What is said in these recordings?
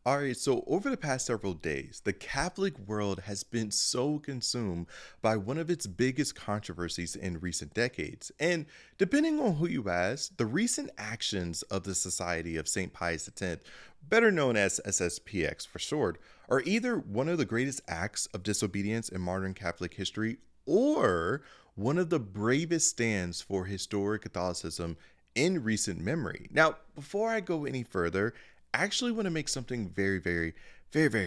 All right, so over the past several days, the Catholic world has been so consumed by one of its biggest controversies in recent decades. And depending on who you ask, the recent actions of the Society of St. Pius X, better known as SSPX for short, are either one of the greatest acts of disobedience in modern Catholic history or one of the bravest stands for historic Catholicism in recent memory. Now, before I go any further, I actually want to make something very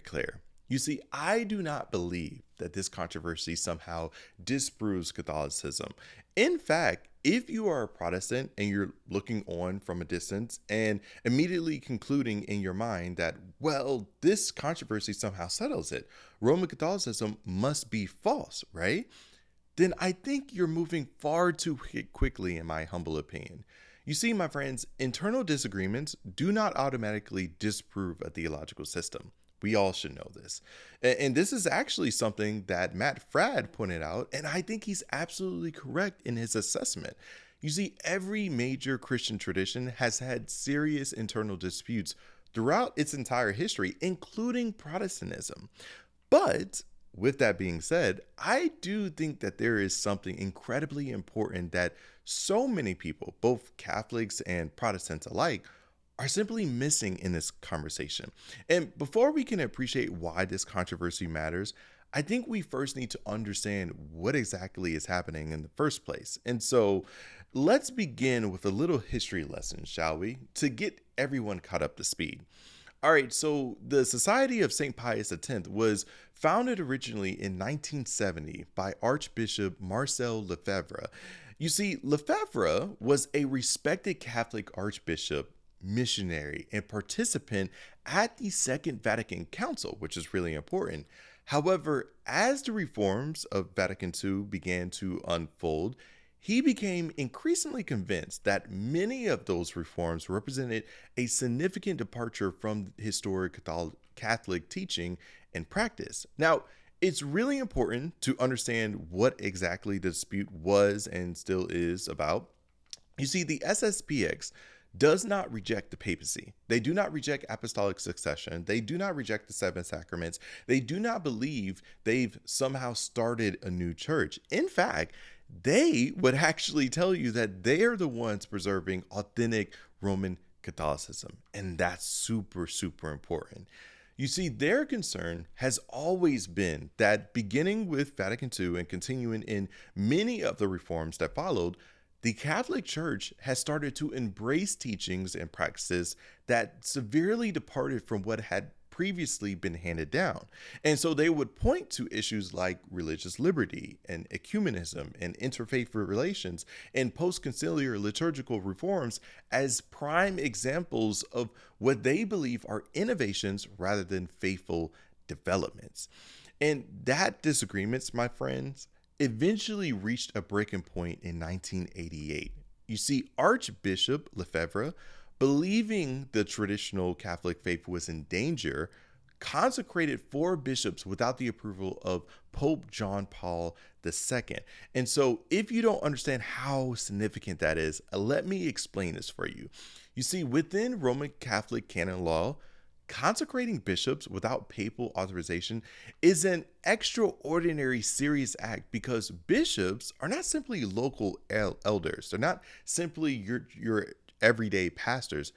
clear. You see, I do not believe that this controversy somehow disproves Catholicism. In fact, if you are a Protestant and you're looking on from a distance and immediately concluding in your mind that, well, this controversy somehow settles it, Roman Catholicism must be false, right? Then I think you're moving far too quickly, in my humble opinion. You see, my friends, internal disagreements do not automatically disprove a theological system. We all should know this. And this is actually something that Matt Fradd pointed out, and I think he's absolutely correct in his assessment. You see, every major Christian tradition has had serious internal disputes throughout its entire history, including Protestantism. But with that being said, I do think that there is something incredibly important that so many people, both Catholics and Protestants alike, are simply missing in this conversation. And before we can appreciate why this controversy matters, I think we first need to understand what exactly is happening in the first place. And so let's begin with a little history lesson, shall we, to get everyone caught up to speed. All right, so the Society of St. Pius X was founded originally in 1970 by Archbishop Marcel Lefebvre. You see, Lefebvre was a respected Catholic archbishop, missionary, and participant at the Second Vatican Council, which is really important. However, as the reforms of Vatican II began to unfold, he became increasingly convinced that many of those reforms represented a significant departure from historic Catholic teaching and practice. Now, it's really important to understand what exactly the dispute was and still is about. You see, the SSPX does not reject the papacy. They do not reject apostolic succession. They do not reject the seven sacraments. They do not believe they've somehow started a new church. In fact, they would actually tell you that they're the ones preserving authentic Roman Catholicism. And that's super important. You see, their concern has always been that beginning with Vatican II and continuing in many of the reforms that followed, the Catholic Church has started to embrace teachings and practices that severely departed from what had previously been handed down. And so they would point to issues like religious liberty and ecumenism and interfaith relations and post-conciliar liturgical reforms as prime examples of what they believe are innovations rather than faithful developments. And that disagreements, my friends, eventually reached a breaking point in 1988. You see, Archbishop Lefebvre, believing the traditional Catholic faith was in danger, consecrated four bishops without the approval of Pope John Paul II. And so, if you don't understand how significant that is, let me explain this for you. You see, within Roman Catholic canon law, consecrating bishops without papal authorization is an extraordinary serious act because bishops are not simply local elders. They're not simply your everyday pastors.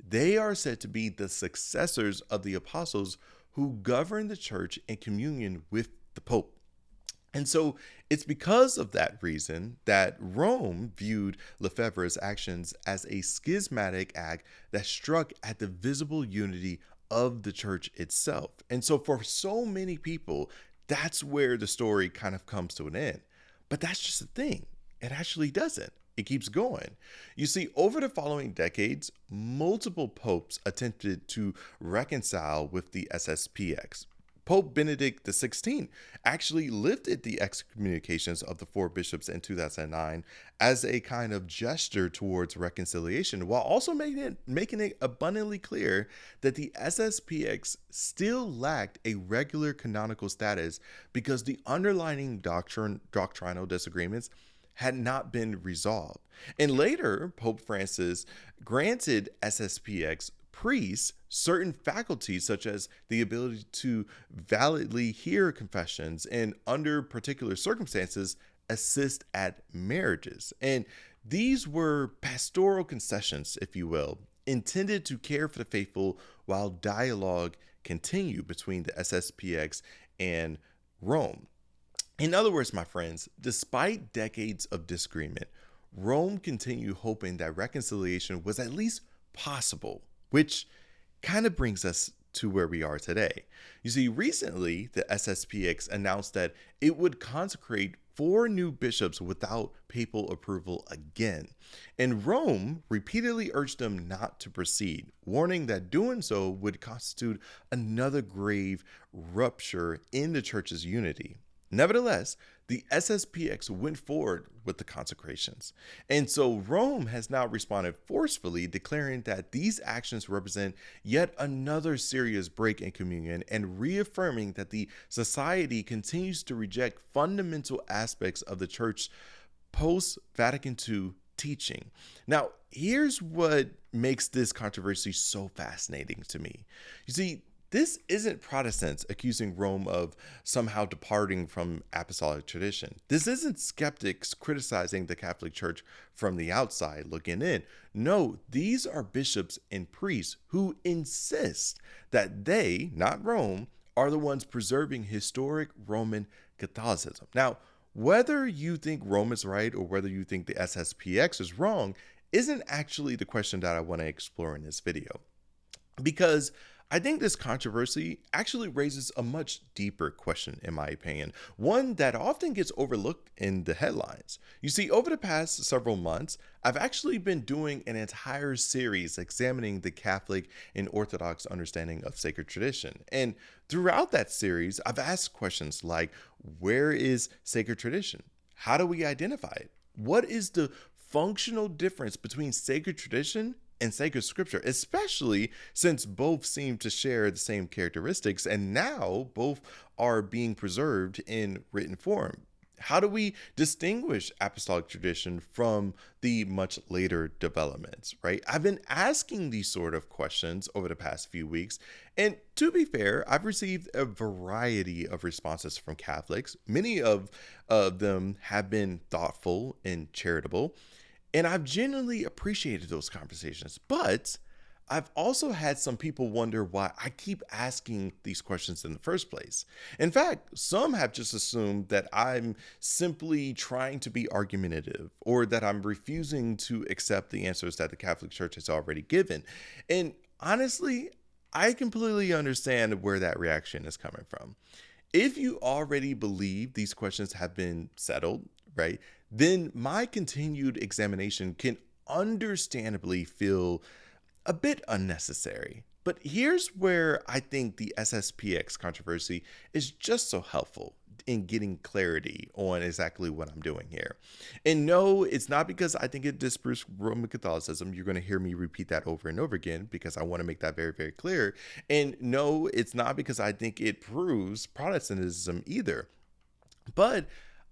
They are said to be the successors of the apostles who govern the church in communion with the Pope. And so it's because of that reason that Rome viewed Lefebvre's actions as a schismatic act that struck at the visible unity of the church itself. And so for so many people, that's where the story kind of comes to an end. But that's just the thing. It actually doesn't. It keeps going. You see, over the following decades, multiple popes attempted to reconcile with the SSPX. Pope Benedict XVI actually lifted the excommunications of the four bishops in 2009 as a kind of gesture towards reconciliation, while also making it abundantly clear that the SSPX still lacked a regular canonical status because the underlying doctrinal disagreements had not been resolved. And later, Pope Francis granted SSPX priests certain faculties, such as the ability to validly hear confessions and, under particular circumstances, assist at marriages. And these were pastoral concessions, if you will, intended to care for the faithful while dialogue continued between the SSPX and Rome. In other words, my friends, despite decades of disagreement, Rome continued hoping that reconciliation was at least possible, which kind of brings us to where we are today. You see, recently, the SSPX announced that it would consecrate 4 new bishops without papal approval again. And Rome repeatedly urged them not to proceed, warning that doing so would constitute another grave rupture in the church's unity. Nevertheless, the SSPX went forward with the consecrations. And so Rome has now responded forcefully, declaring that these actions represent yet another serious break in communion and reaffirming that the society continues to reject fundamental aspects of the church's post-Vatican II teaching. Now, here's what makes this controversy so fascinating to me. You see, this isn't Protestants accusing Rome of somehow departing from apostolic tradition. This isn't skeptics criticizing the Catholic Church from the outside looking in. No, these are bishops and priests who insist that they, not Rome, are the ones preserving historic Roman Catholicism. Now, whether you think Rome is right or whether you think the SSPX is wrong isn't actually the question that I want to explore in this video. Because I think this controversy actually raises a much deeper question, in my opinion, one that often gets overlooked in the headlines. You see, over the past several months, I've actually been doing an entire series examining the Catholic and Orthodox understanding of sacred tradition. And throughout that series, I've asked questions like, where is sacred tradition? How do we identify it? What is the functional difference between sacred tradition and sacred scripture, especially since both seem to share the same characteristics and now both are being preserved in written form? How do we distinguish apostolic tradition from the much later developments, right? I've been asking these sort of questions over the past few weeks, and to be fair, I've received a variety of responses from Catholics. Many of them have been thoughtful and charitable, and I've genuinely appreciated those conversations. But I've also had some people wonder why I keep asking these questions in the first place. In fact, some have just assumed that I'm simply trying to be argumentative or that I'm refusing to accept the answers that the Catholic Church has already given. And honestly, I completely understand where that reaction is coming from. If you already believe these questions have been settled, right, then my continued examination can understandably feel a bit unnecessary. But here's where I think the SSPX controversy is just so helpful in getting clarity on exactly what I'm doing here. And no, it's not because I think it disproves Roman Catholicism. You're going to hear me repeat that over and over again because I want to make that very, very clear. And no, it's not because I think it proves Protestantism either. But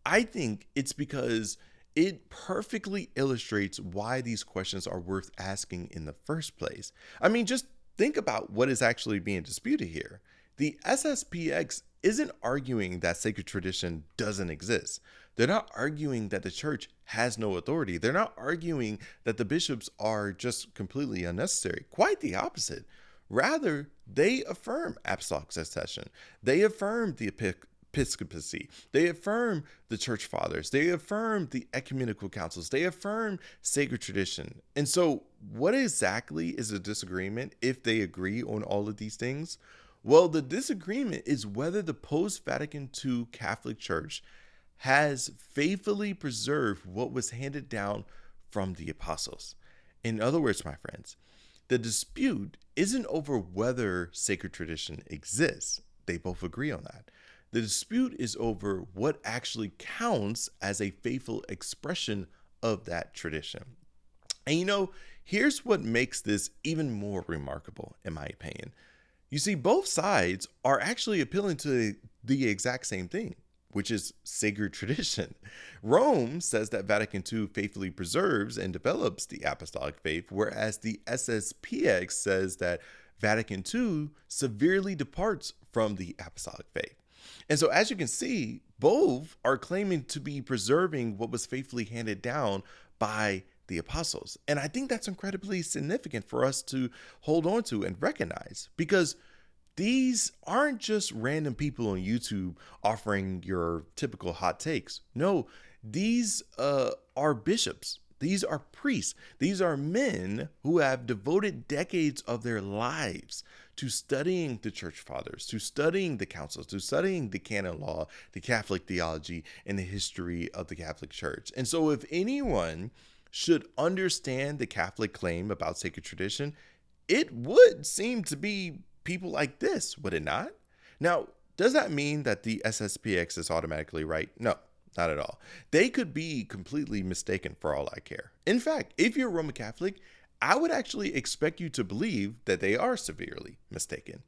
I think it's because it perfectly illustrates why these questions are worth asking in the first place. I mean, just think about what is actually being disputed here. The SSPX isn't arguing that sacred tradition doesn't exist. They're not arguing that the church has no authority. They're not arguing that the bishops are just completely unnecessary. Quite the opposite. Rather, they affirm apostolic succession. They affirm the episcopacy. They affirm the church fathers. They affirm the ecumenical councils. They affirm sacred tradition. And so what exactly is the disagreement if they agree on all of these things? Well, the disagreement is whether the post-Vatican II Catholic Church has faithfully preserved what was handed down from the apostles. In other words, my friends, the dispute isn't over whether sacred tradition exists. They both agree on that. The dispute is over what actually counts as a faithful expression of that tradition. And you know, here's what makes this even more remarkable, in my opinion. You see, both sides are actually appealing to the exact same thing. which is sacred tradition. Rome says that Vatican II faithfully preserves and develops the apostolic faith, whereas the SSPX says that Vatican II severely departs from the apostolic faith. And so, as you can see, both are claiming to be preserving what was faithfully handed down by the apostles. And I think that's incredibly significant for us to hold on to and recognize, because these aren't just random people on YouTube offering your typical hot takes. No, these are bishops. These are priests. These are men who have devoted decades of their lives to studying the church fathers, to studying the councils, to studying the canon law, the Catholic theology, and the history of the Catholic Church. And so if anyone should understand the Catholic claim about sacred tradition, it would seem to be people like this, would it not? Now, does that mean that the SSPX is automatically right? No, not at all. They could be completely mistaken for all I care. In fact, if you're Roman Catholic, I would actually expect you to believe that they are severely mistaken.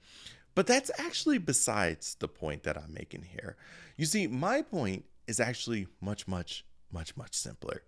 But that's actually besides the point that I'm making here. You see, my point is actually much simpler.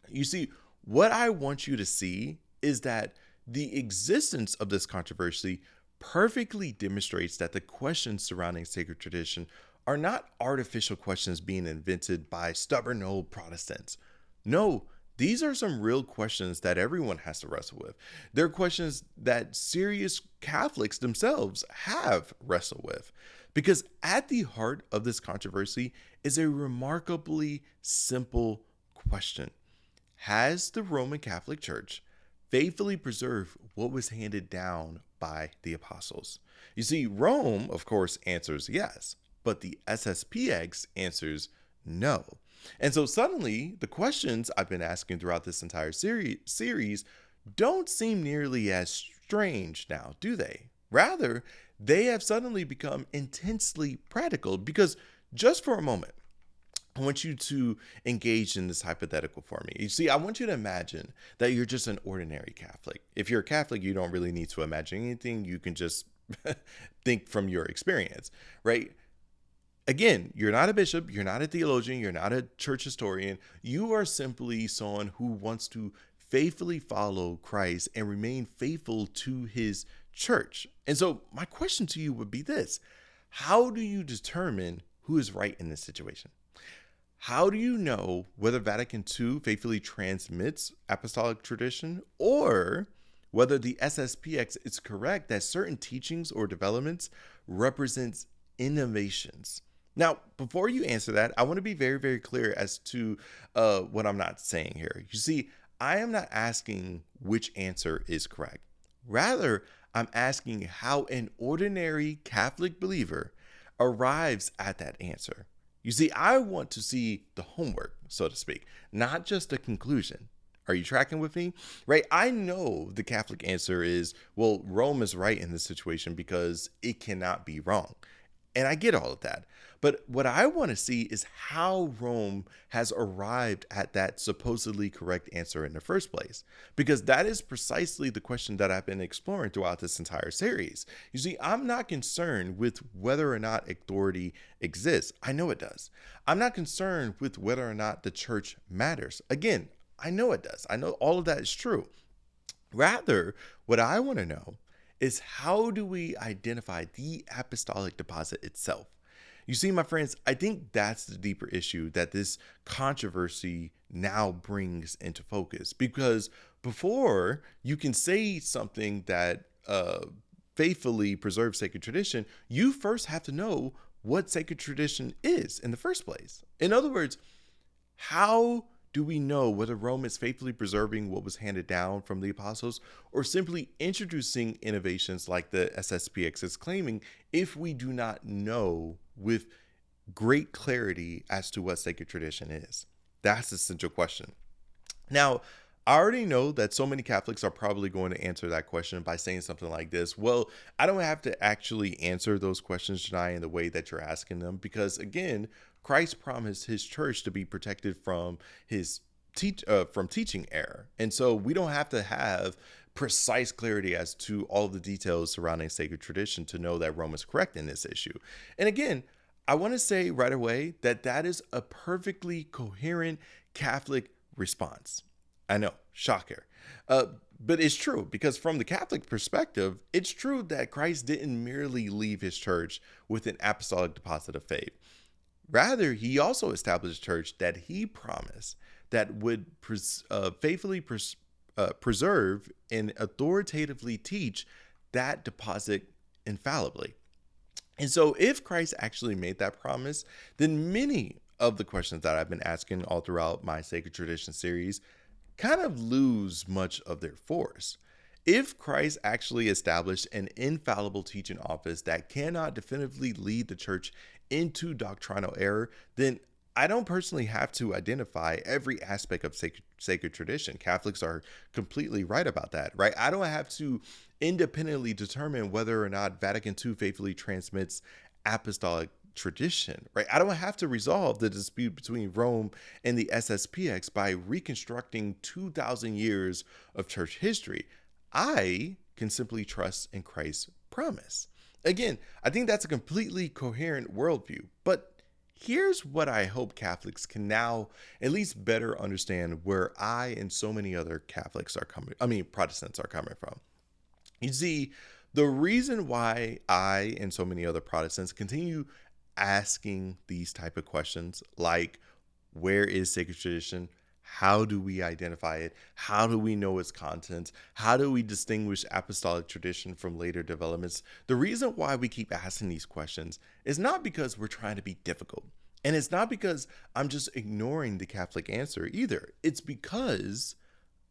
You see, what I want you to see is that the existence of this controversy perfectly demonstrates that the questions surrounding sacred tradition are not artificial questions being invented by stubborn old Protestants. No, these are some real questions that everyone has to wrestle with. They're questions that serious Catholics themselves have wrestled with. Because at the heart of this controversy is a remarkably simple question. Has the Roman Catholic Church faithfully preserved what was handed down by the apostles? You see, Rome, of course, answers yes, but the SSPX answers no. And so suddenly, the questions I've been asking throughout this entire series don't seem nearly as strange now, do they? Rather, they have suddenly become intensely practical, because just for a moment, I want you to engage in this hypothetical for me. You see, I want you to imagine that you're just an ordinary Catholic. If you're a Catholic, you don't really need to imagine anything. You can just think from your experience, right? Again, you're not a bishop, you're not a theologian, you're not a church historian. You are simply someone who wants to faithfully follow Christ and remain faithful to his church. And so my question to you would be this: how do you determine who is right in this situation? How do you know whether Vatican II faithfully transmits apostolic tradition, or whether the SSPX is correct that certain teachings or developments represents innovations? Now, before you answer that, I want to be very clear as to what I'm not saying here. You see, I am not asking which answer is correct. Rather, I'm asking how an ordinary Catholic believer arrives at that answer. You see, I want to see the homework, so to speak, not just the conclusion. Are you tracking with me? Right? I know the Catholic answer is, well, Rome is right in this situation because it cannot be wrong. And I get all of that. But what I want to see is how Rome has arrived at that supposedly correct answer in the first place, because that is precisely the question that I've been exploring throughout this entire series. You see, I'm not concerned with whether or not authority exists. I know it does. I'm not concerned with whether or not the church matters. Again, I know it does. I know all of that is true. Rather, what I want to know is, how do we identify the apostolic deposit itself? You see, my friends, I think that's the deeper issue that this controversy now brings into focus. Because before you can say something that faithfully preserves sacred tradition, you first have to know what sacred tradition is in the first place. In other words, how do we know whether Rome is faithfully preserving what was handed down from the apostles, or simply introducing innovations like the SSPX is claiming, if we do not know with great clarity as to what sacred tradition is? That's the central question. Now, I already know that so many Catholics are probably going to answer that question by saying something like this: well, I don't have to actually answer those questions, Janai, in the way that you're asking them, because again, Christ promised his church to be protected from his teaching error. And so we don't have to have precise clarity as to all of the details surrounding sacred tradition to know that Rome is correct in this issue. And again, I want to say right away that that is a perfectly coherent Catholic response. I know, shocker. Uh, but it's true because from the Catholic perspective, it's true that Christ didn't merely leave his church with an apostolic deposit of faith. Rather, he also established a church that he promised that would faithfully preserve and authoritatively teach that deposit infallibly. And so, if Christ actually made that promise, then many of the questions that I've been asking all throughout my Sacred Tradition series kind of lose much of their force. If Christ actually established an infallible teaching office that cannot definitively lead the church into doctrinal error, then I don't personally have to identify every aspect of sacred tradition. Catholics are completely right about that, right? I don't have to independently determine whether or not Vatican II faithfully transmits apostolic tradition, right? I don't have to resolve the dispute between Rome and the SSPX by reconstructing 2,000 years of church history. I can simply trust in Christ's promise. Again, I think that's a completely coherent worldview, but here's what I hope Catholics can now at least better understand where I and so many other Protestants are coming from. You see, the reason why I and so many other Protestants continue asking these type of questions like where is sacred tradition? How do we identify it? How do we know its contents? How do we distinguish apostolic tradition from later developments? The reason why we keep asking these questions is not because we're trying to be difficult. And it's not because I'm just ignoring the Catholic answer either. It's because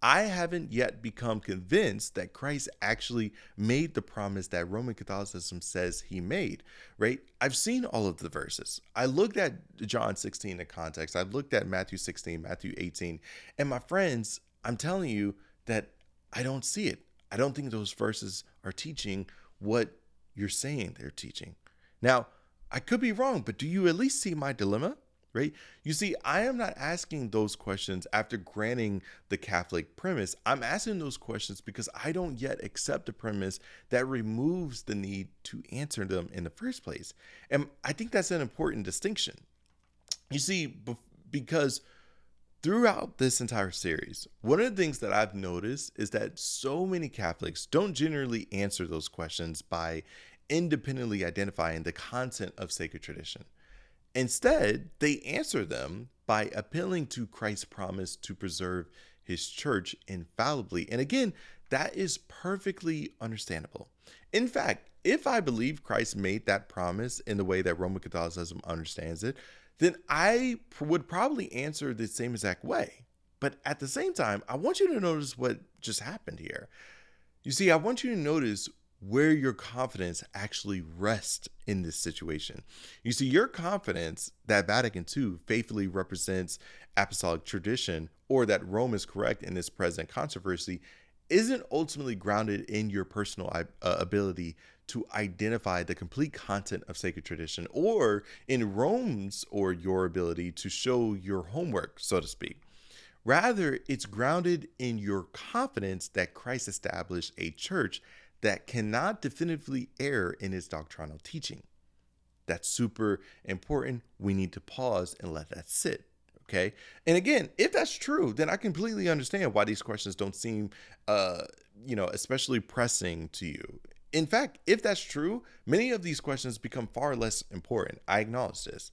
I haven't yet become convinced that Christ actually made the promise that Roman Catholicism says he made, right? I've seen all of the verses. I looked at John 16 in context. I've looked at Matthew 16, Matthew 18. And my friends, I'm telling you that I don't see it. I don't think those verses are teaching what you're saying they're teaching. Now, I could be wrong, but do you at least see my dilemma? Right? You see, I am not asking those questions after granting the Catholic premise. I'm asking those questions because I don't yet accept the premise that removes the need to answer them in the first place. And I think that's an important distinction. You see, because throughout this entire series, one of the things that I've noticed is that so many Catholics don't generally answer those questions by independently identifying the content of sacred tradition. Instead, they answer them by appealing to Christ's promise to preserve his church infallibly. And again, that is perfectly understandable. In fact, if I believe Christ made that promise in the way that Roman Catholicism understands it, then I would probably answer the same exact way. But at the same time, I want you to notice what just happened here. You see, I want you to notice where your confidence actually rests in this situation. You see, your confidence that Vatican II faithfully represents apostolic tradition or that Rome is correct in this present controversy isn't ultimately grounded in your personal ability to identify the complete content of sacred tradition or in Rome's or your ability to show your homework, so to speak. Rather, it's grounded in your confidence that Christ established a church that cannot definitively err in its doctrinal teaching. That's super important. We need to pause and let that sit. Okay. And again, if that's true, then I completely understand why these questions don't seem, especially pressing to you. In fact, if that's true, many of these questions become far less important. I acknowledge this.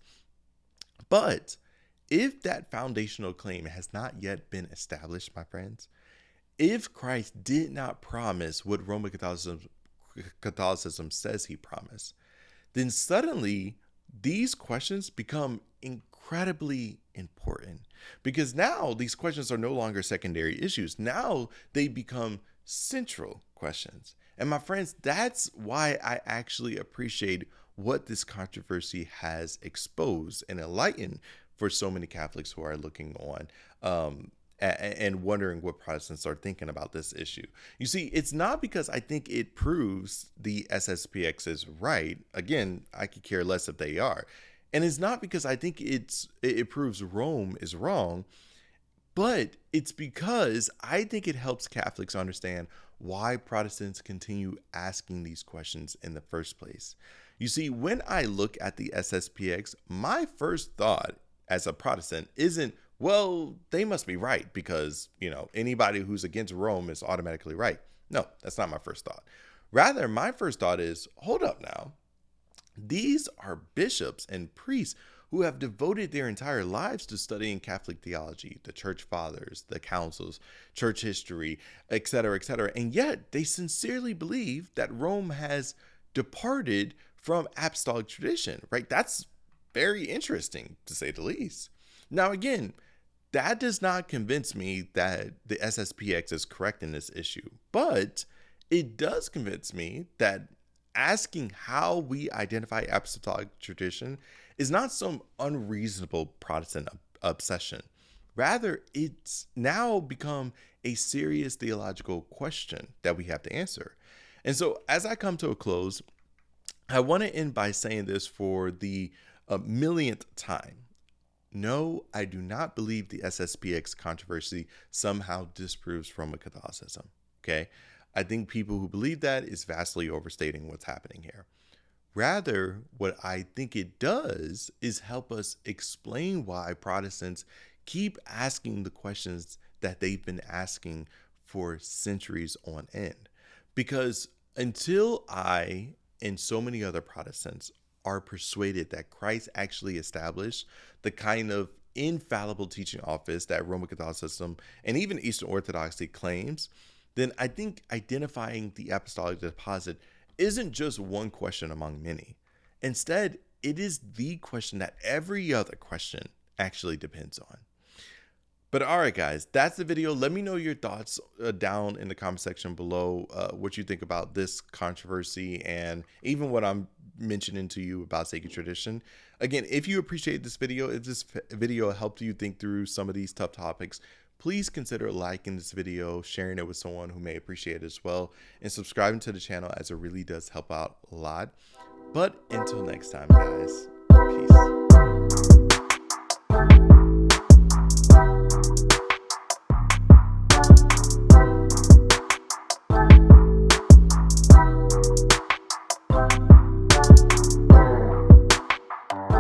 But if that foundational claim has not yet been established, my friends, if Christ did not promise what Roman Catholicism says he promised, then suddenly these questions become incredibly important because now these questions are no longer secondary issues. Now they become central questions. And my friends, that's why I actually appreciate what this controversy has exposed and enlightened for so many Catholics who are looking on and wondering what Protestants are thinking about this issue. You see, it's not because I think it proves the SSPX is right. Again, I could care less if they are. And it's not because I think it proves Rome is wrong, but it's because I think it helps Catholics understand why Protestants continue asking these questions in the first place. You see, when I look at the SSPX, my first thought as a Protestant isn't, well, they must be right because, anybody who's against Rome is automatically right. No, that's not my first thought. Rather, my first thought is, hold up now. These are bishops and priests who have devoted their entire lives to studying Catholic theology, the church fathers, the councils, church history, etc., etc. And yet they sincerely believe that Rome has departed from apostolic tradition, right? That's very interesting, to say the least. Now, again, that does not convince me that the SSPX is correct in this issue, but it does convince me that asking how we identify apostolic tradition is not some unreasonable Protestant obsession. Rather, it's now become a serious theological question that we have to answer. And so, as I come to a close, I want to end by saying this for the millionth time. No, I do not believe the SSPX controversy somehow disproves Roman Catholicism. Okay? I think people who believe that is vastly overstating what's happening here. Rather, what I think it does is help us explain why Protestants keep asking the questions that they've been asking for centuries on end. Because until I and so many other Protestants are persuaded that Christ actually established the kind of infallible teaching office that Roman Catholicism and even Eastern Orthodoxy claims, then I think identifying the apostolic deposit isn't just one question among many. Instead, it is the question that every other question actually depends on. But all right, guys, that's the video. Let me know your thoughts down in the comment section below, what you think about this controversy and even what I'm mentioning to you about sacred tradition. Again, if you appreciate this video, if this video helped you think through some of these tough topics, please consider liking this video, sharing it with someone who may appreciate it as well, and subscribing to the channel as it really does help out a lot. But until next time, guys, peace.